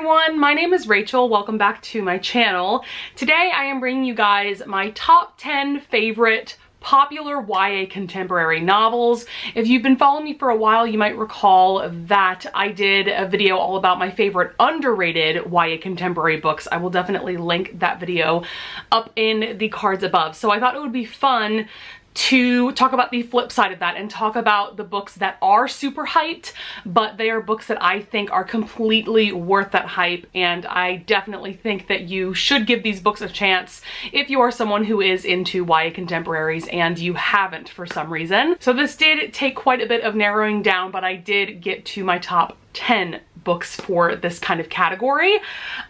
everyone, my name is Rachel. Welcome back to my channel. Today I am bringing you guys my top 10 favorite popular YA contemporary novels. If you've been following me for a while, you might recall that I did a video all about my favorite underrated YA contemporary books. I will definitely link that video up in the cards above. So I thought it would be fun to talk about the flip side of that and talk about the books that are super hyped, but they are books that I think are completely worth that hype, and I definitely think that you should give these books a chance if you are someone who is into YA contemporaries and you haven't for some reason. So this did take quite a bit of narrowing down, but I did get to my top 10 books for this kind of category.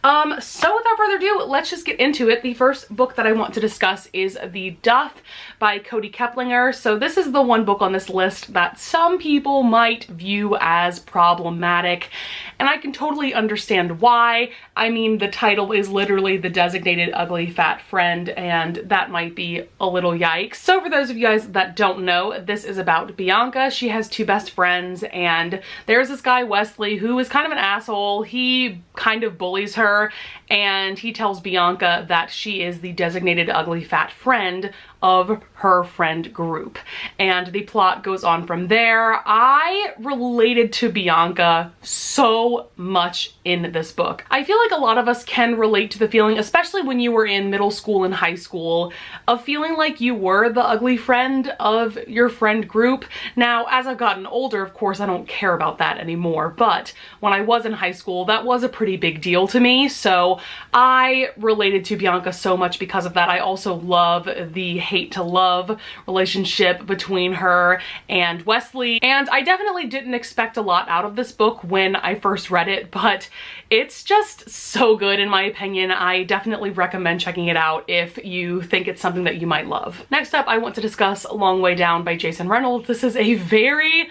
So without further ado, let's just get into it. The first book that I want to discuss is The Duff by Cody Keplinger. So this is the one book on this list that some people might view as problematic, and I can totally understand why. I mean, the title is literally The Designated Ugly Fat Friend, and that might be a little yikes. So for those of you guys that don't know, this is about Bianca. She has two best friends, and there's this guy, Wesley, who is kind of an asshole. He kind of bullies her, and he tells Bianca that she is the designated ugly fat friend of her friend group, and the plot goes on from there. I related to Bianca so much in this book. I feel like a lot of us can relate to the feeling, especially when you were in middle school and high school, of feeling like you were the ugly friend of your friend group. Now, as I've gotten older, of course, I don't care about that anymore, but when I was in high school, that was a pretty big deal to me, so I related to Bianca so much because of that. I also love the hate to love relationship between her and Wesley, and I definitely didn't expect a lot out of this book when I first read it, but it's just so good in my opinion. I definitely recommend checking it out if you think it's something that you might love. Next up, I want to discuss Long Way Down by Jason Reynolds. This is a very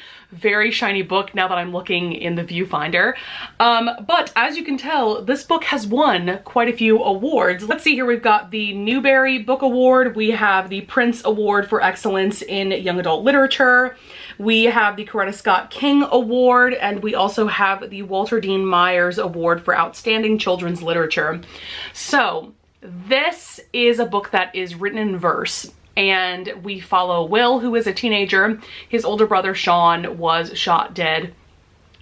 shiny book now that I'm looking in the viewfinder. But as you can tell, this book has won quite a few awards. Let's see here, we've got the Newbery Book Award, we have the Prince Award for Excellence in Young Adult Literature, we have the Coretta Scott King Award, and we also have the Walter Dean Myers Award for Outstanding Children's Literature. So this is a book that is written in verse, and we follow Will, who is a teenager. His older brother Sean was shot dead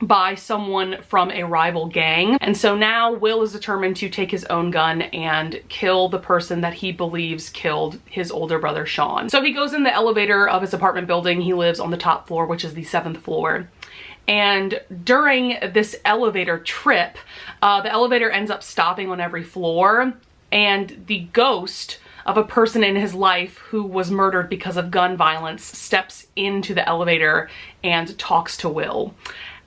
by someone from a rival gang, and so now Will is determined to take his own gun and kill the person that he believes killed his older brother Sean. So he goes in the elevator of his apartment building. He lives on the top floor, which is the 7th floor. And during this elevator trip, the elevator ends up stopping on every floor, and the ghost of a person in his life who was murdered because of gun violence steps into the elevator and talks to Will.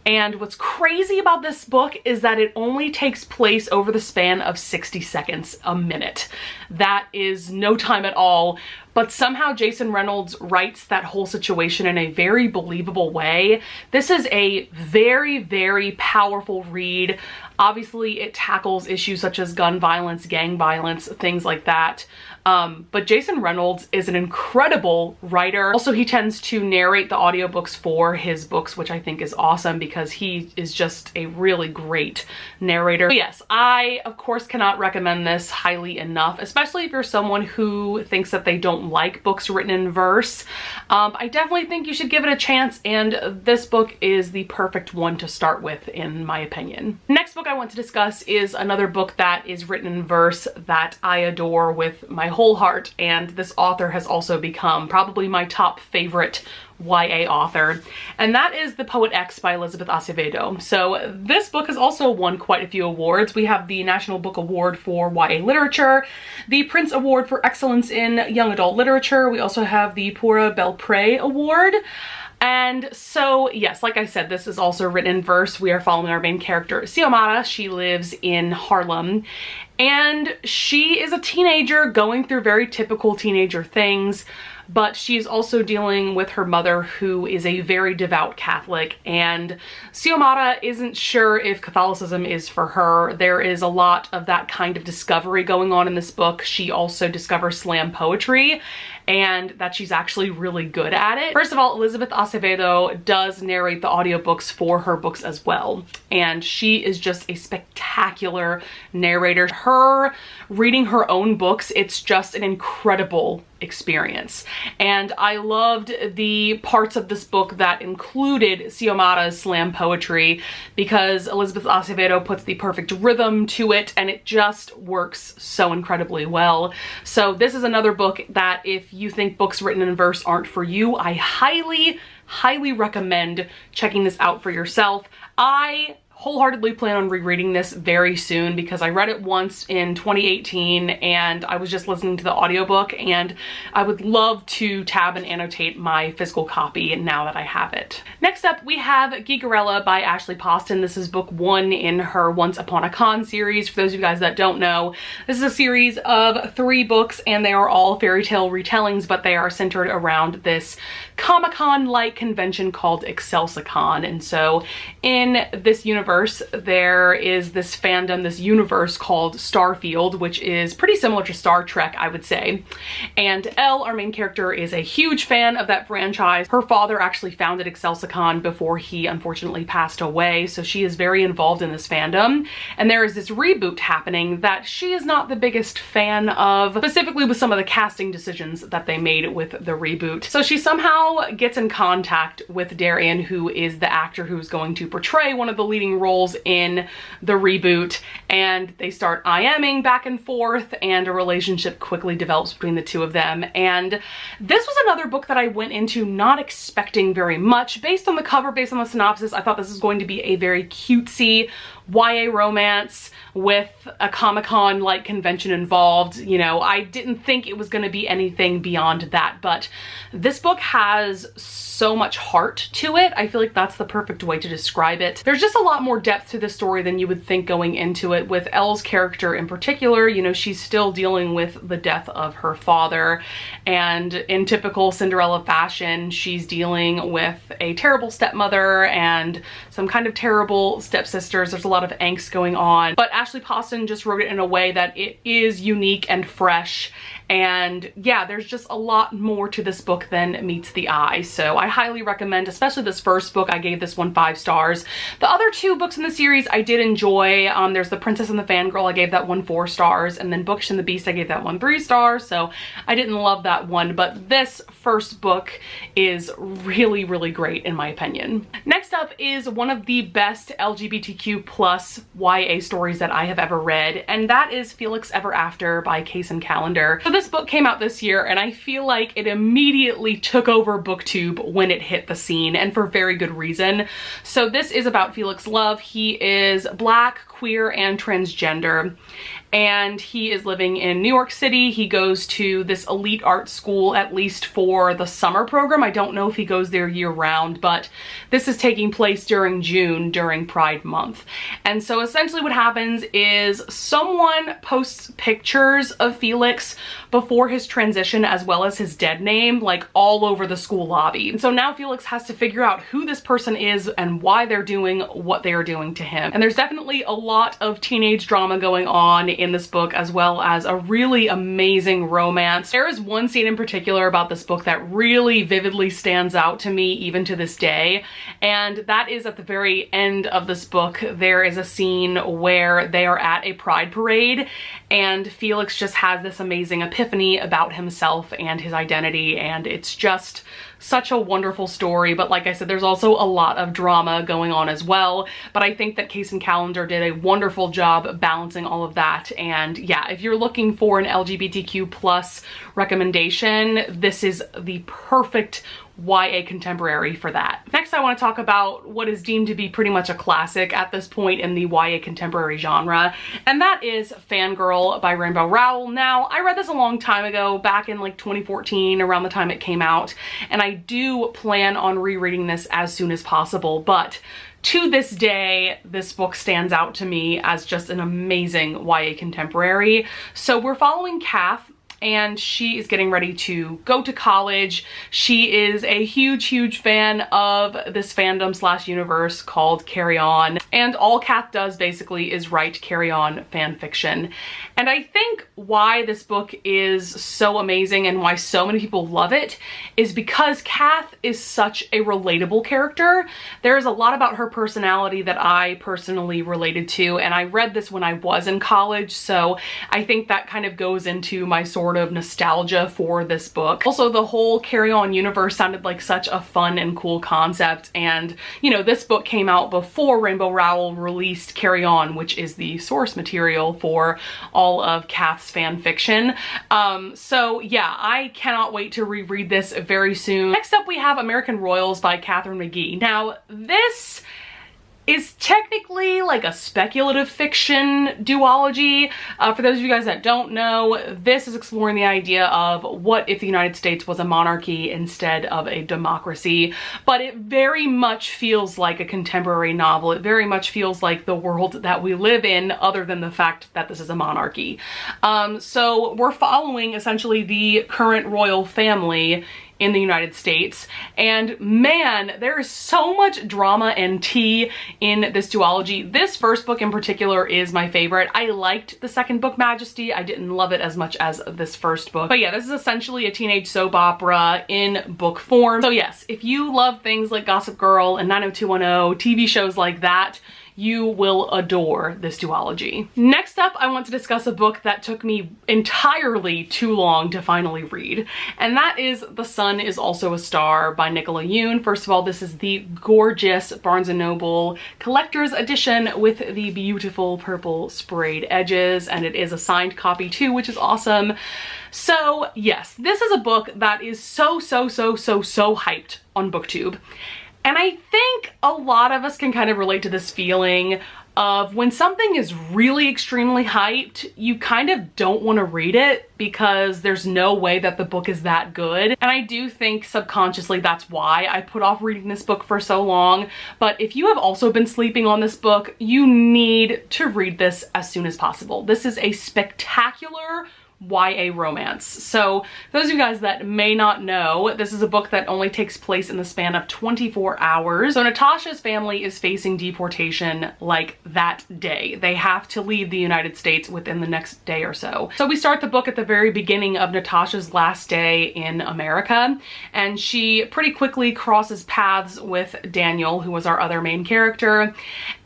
And what's crazy about this book is that it only takes place over the span of 60 seconds a minute. That is no time at all, but somehow Jason Reynolds writes that whole situation in a very believable way. This is a very powerful read. Obviously, it tackles issues such as gun violence, gang violence, things like that. But Jason Reynolds is an incredible writer. Also, he tends to narrate the audiobooks for his books, which I think is awesome because he is just a really great narrator. But yes, I of course cannot recommend this highly enough, especially if you're someone who thinks that they don't like books written in verse. I definitely think you should give it a chance, and this book is the perfect one to start with in my opinion. Next book I want to discuss is another book that is written in verse that I adore with my whole heart, and this author has also become probably my top favorite YA author, and that is The Poet X by Elizabeth Acevedo. So this book has also won quite a few awards. We have the National Book Award for YA Literature, the Prince Award for Excellence in Young Adult Literature. We also have the Pura Belpré Award. And so, yes, like I said, this is also written in verse. We are following our main character, Xiomara. She lives in Harlem, and she is a teenager going through very typical teenager things, but she's also dealing with her mother, who is a very devout Catholic, and Xiomara isn't sure if Catholicism is for her. There is a lot of that kind of discovery going on in this book. She also discovers slam poetry, and that she's actually really good at it. First of all, Elizabeth Acevedo does narrate the audiobooks for her books as well, and she is just a spectacular narrator. Her reading her own books, it's just an incredible experience. And I loved the parts of this book that included Xiomara's slam poetry, because Elizabeth Acevedo puts the perfect rhythm to it and it just works so incredibly well. So this is another book that if you think books written in verse aren't for you, I highly recommend checking this out for yourself. I wholeheartedly plan on rereading this very soon because I read it once in 2018 and I was just listening to the audiobook, and I would love to tab and annotate my physical copy now that I have it. Next up, we have Geekerella by Ashley Poston. This is book 1 in her Once Upon a Con series. For those of you guys that don't know, this is a series of 3 books and they are all fairy tale retellings, but they are centered around this Comic-Con-like convention called ExcelsiCon. And so in this universe, there is this fandom, this universe called Starfield, which is pretty similar to Star Trek, I would say. And Elle, our main character, is a huge fan of that franchise. Her father actually founded ExcelsiCon before he unfortunately passed away, so she is very involved in this fandom. And there is this reboot happening that she is not the biggest fan of, specifically with some of the casting decisions that they made with the reboot. So she somehow gets in contact with Darian, who is the actor who's going to portray one of the leading roles in the reboot, and they start IMing back and forth, and a relationship quickly develops between the two of them. And this was another book that I went into not expecting very much. Based on the cover, based on the synopsis, I thought this was going to be a very cutesy YA romance with a Comic-Con-like convention involved. You know, I didn't think it was going to be anything beyond that, but this book has so much heart to it. I feel like that's the perfect way to describe it. There's just a lot more depth to the story than you would think going into it. With Elle's character in particular, you know, she's still dealing with the death of her father, and in typical Cinderella fashion, she's dealing with a terrible stepmother and some kind of terrible stepsisters. There's a lot of angst going on, but Ashley Poston just wrote it in a way that it is unique and fresh. And yeah, there's just a lot more to this book than meets the eye. So I highly recommend, especially this first book. I gave this one 5 stars. The other 2 books in the series I did enjoy. There's The Princess and the Fangirl. I gave that one 4 stars. And then Bookish and the Beast, I gave that one 3 stars. So I didn't love that one, but this first book is really, really great in my opinion. Next up is one of the best LGBTQ plus YA stories that I have ever read, and that is Felix Ever After by Case and Calendar. So this book came out this year, and I feel like it immediately took over booktube when it hit the scene, and for very good reason. So this is about Felix Love. He is Black, queer, and transgender, and he is living in New York City. He goes to this elite art school, at least for the summer program. I don't know if he goes there year round, but this is taking place during June, during Pride Month. And so essentially what happens is someone posts pictures of Felix before his transition, as well as his dead name, like all over the school lobby. And so now Felix has to figure out who this person is and why they're doing what they are doing to him. And there's definitely a lot of teenage drama going on in this book, as well as a really amazing romance. There is one scene in particular about this book that really vividly stands out to me even to this day, and that is at the very end of this book. There is a scene where they are at a pride parade, and Felix just has this amazing epiphany about himself and his identity, and it's just such a wonderful story. But like I said, there's also a lot of drama going on as well, but I think that Case and Calendar did a wonderful job balancing all of that. And yeah, if you're looking for an LGBTQ plus recommendation, this is the perfect YA contemporary for that. Next, I want to talk about what is deemed to be pretty much a classic at this point in the YA contemporary genre, and that is Fangirl by Rainbow Rowell. Now, I read this a long time ago, back in like 2014, around the time it came out, and I do plan on rereading this as soon as possible, but to this day, this book stands out to me as just an amazing YA contemporary. So we're following Kath, and she is getting ready to go to college. She is a huge fan of this fandom slash universe called Carry On, and all Kath does basically is write Carry On fan fiction. And I think why this book is so amazing and why so many people love it is because Kath is such a relatable character. There's a lot about her personality that I personally related to, and I read this when I was in college, so I think that kind of goes into my sort of nostalgia for this book. Also, the whole Carry On universe sounded like such a fun and cool concept, and you know, this book came out before Rainbow Rowell released Carry On, which is the source material for all of Kath's fan fiction. So yeah, I cannot wait to reread this very soon. Next up we have American Royals by Katharine McGee. Now this is technically like a speculative fiction duology. For those of you guys that don't know, this is exploring the idea of what if the United States was a monarchy instead of a democracy, but it very much feels like a contemporary novel. It very much feels like the world that we live in, other than the fact that this is a monarchy. So we're following essentially the current royal family in the United States, and man, there is so much drama and tea in this duology. This first book in particular is my favorite. I liked the second book, Majesty. I didn't love it as much as this first book. But yeah, this is essentially a teenage soap opera in book form. So yes, if you love things like Gossip Girl and 90210, TV shows like that, you will adore this duology. Next up, I want to discuss a book that took me entirely too long to finally read, and that is The Sun Is Also a Star by Nicola Yoon. First of all, this is the gorgeous Barnes & Noble collector's edition with the beautiful purple sprayed edges, and it is a signed copy too, which is awesome. So yes, this is a book that is so hyped on BookTube. And I think a lot of us can kind of relate to this feeling of when something is really extremely hyped, you kind of don't want to read it because there's no way that the book is that good. And I do think subconsciously that's why I put off reading this book for so long. But if you have also been sleeping on this book, you need to read this as soon as possible. This is a spectacular YA romance. So those of you guys that may not know, this is a book that only takes place in the span of 24 hours. So Natasha's family is facing deportation like that day. They have to leave the United States within the next day or so. So we start the book at the very beginning of Natasha's last day in America, and she pretty quickly crosses paths with Daniel, who was our other main character,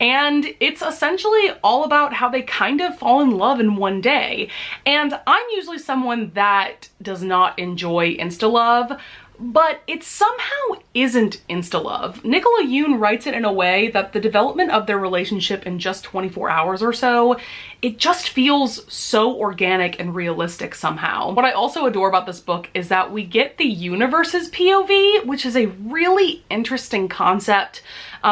and it's essentially all about how they kind of fall in love in one day. And I'm usually someone that does not enjoy insta-love, but it somehow isn't insta-love. Nicola Yoon writes it in a way that the development of their relationship in just 24 hours or so, it just feels so organic and realistic somehow. What I also adore about this book is that we get the universe's POV, which is a really interesting concept.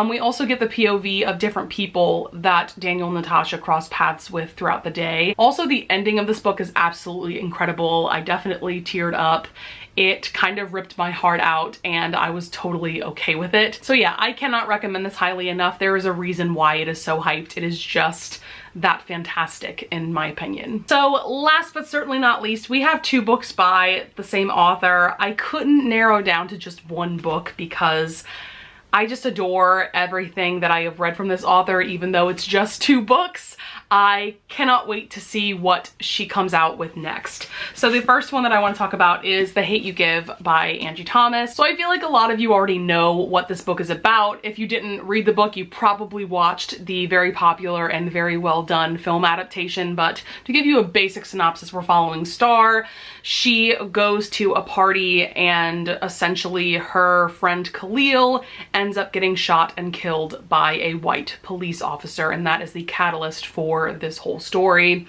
We also get the POV of different people that Daniel and Natasha cross paths with throughout the day. Also, the ending of this book is absolutely incredible. I definitely teared up. It kind of ripped my heart out, and I was totally okay with it. So yeah, I cannot recommend this highly enough. There is a reason why it is so hyped. It is just that fantastic in my opinion. So last but certainly not least, we have two books by the same author. I couldn't narrow down to just one book because I just adore everything that I have read from this author, even though it's just two books. I cannot wait to see what she comes out with next. So the first one that I want to talk about is The Hate You Give by Angie Thomas. So I feel like a lot of you already know what this book is about. If you didn't read the book, you probably watched the very popular and very well done film adaptation, but to give you a basic synopsis, we're following Star. She goes to a party and essentially her friend Khalil ends up getting shot and killed by a white police officer, and that is the catalyst for this whole story.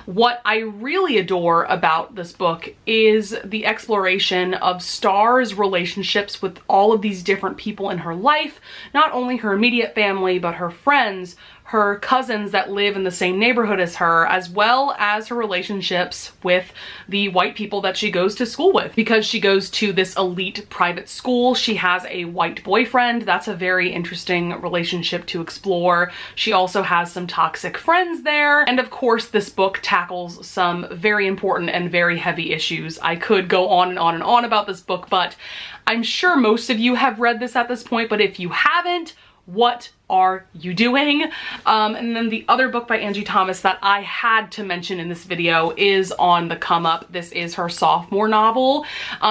What I really adore about this book is the exploration of Star's relationships with all of these different people in her life, not only her immediate family, but her friends, her cousins that live in the same neighborhood as her, as well as her relationships with the white people that she goes to school with. Because she goes to this elite private school, she has a white boyfriend. That's a very interesting relationship to explore. She also has some toxic friends there. And of course, this book tackles some very important and very heavy issues. I could go on and on and on about this book, but I'm sure most of you have read this at this point, but if you haven't, what are you doing? And then the other book by Angie Thomas that I had to mention in this video is on the come up. This is her sophomore novel.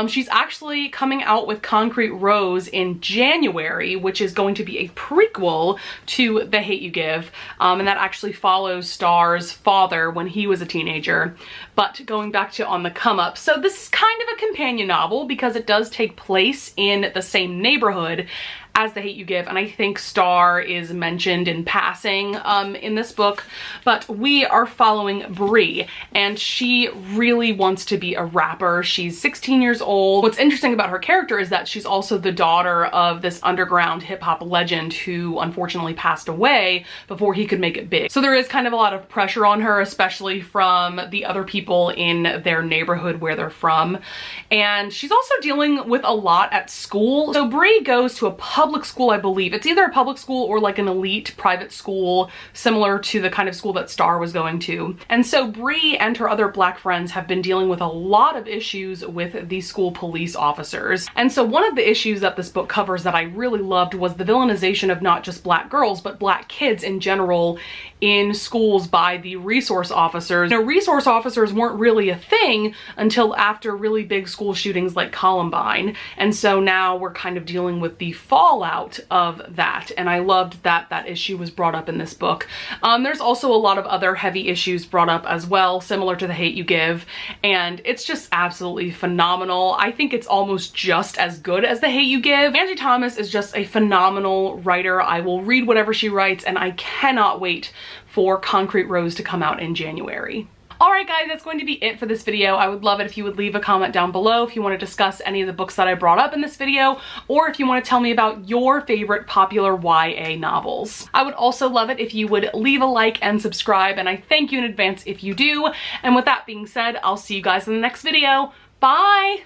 She's actually coming out with Concrete Rose in January, which is going to be a prequel to The Hate U Give. And that actually follows Star's father when he was a teenager. But going back to On the Come Up, so this is kind of a companion novel because it does take place in the same neighborhood as The Hate U Give, and I think Star is mentioned in passing in this book, but we are following Bree, and she really wants to be a rapper. She's 16 years old. What's interesting about her character is that she's also the daughter of this underground hip-hop legend who unfortunately passed away before he could make it big. So there is kind of a lot of pressure on her, especially from the other people in their neighborhood where they're from, and she's also dealing with a lot at school. So Bree goes to a public school, I believe. It's either a public school or like an elite private school, similar to the kind of school that Star was going to. And so Bree and her other black friends have been dealing with a lot of issues with the school police officers. And so one of the issues that this book covers that I really loved was the villainization of not just black girls, but black kids in general in schools by the resource officers. You know, resource officers weren't really a thing until after really big school shootings like Columbine. And so now we're kind of dealing with the fallout of that. And I loved that that issue was brought up in this book. There's also a lot of other heavy issues brought up as well, similar to The Hate U Give. And it's just absolutely phenomenal. I think it's almost just as good as The Hate U Give. Angie Thomas is just a phenomenal writer. I will read whatever she writes, and I cannot wait for Concrete Rose to come out in January. Alright guys, that's going to be it for this video. I would love it if you would leave a comment down below if you want to discuss any of the books that I brought up in this video, or if you want to tell me about your favorite popular YA novels. I would also love it if you would leave a like and subscribe, and I thank you in advance if you do. And with that being said, I'll see you guys in the next video. Bye!